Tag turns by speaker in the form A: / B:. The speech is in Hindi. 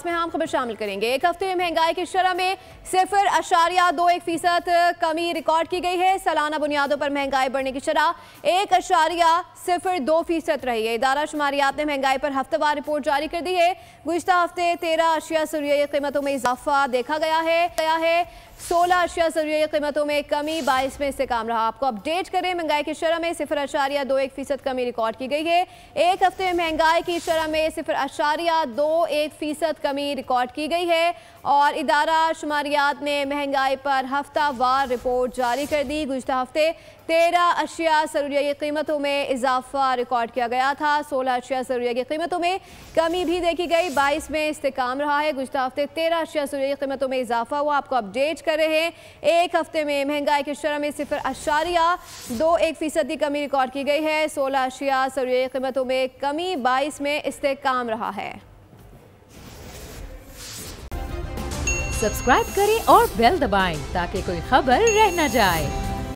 A: में हम खबर शामिल करेंगे। एक हफ्ते में महंगाई की शरह में 0.21% कमी रिकॉर्ड की गई है। सालाना बुनियादों पर महंगाई बढ़ने की शरह 1.02% रही है। इदारा शुमारियात ने महंगाई पर हफ्तेवार रिपोर्ट जारी कर दी है। गुज़िश्ता हफ्ते 13 अशिया ज़रूरी कीमतों में इजाफा देखा गया है। 16 अशिया ज़रूरी कीमतों में कमी 22 में इस्तेकाम रहा। आपको अपडेट करें, महंगाई की शरह में 0.21% कमी रिकॉर्ड की गई है। एक हफ्ते में महंगाई की शरह में 0.21% कमी रिकॉर्ड की गई है और इदारा शुमारियात ने महंगाई पर हफ्तावार रिपोर्ट जारी कर दी। गुज़िश्ता हफ्ते 13 अशिया ज़रूरी कीमतों में इजाफा रिकॉर्ड किया गया था। 16 अशिया ज़रूरी कीमतों में कमी भी देखी गई, 22 में इस्तेकाम रहा है। गुज़िश्ता हफ्ते 13 अशिया ज़रूरी कीमतों में इजाफा हुआ। आपको अपडेट कर रहे हैं, एक हफ्ते में महंगाई की शरह में 0.21% कमी रिकॉर्ड की गई है। 16 अशिया ज़रूरी कीमतों में कमी, 22 में इस्तेकाम रहा है।
B: सब्सक्राइब करें और बेल दबाएं ताकि कोई खबर रह न जाए।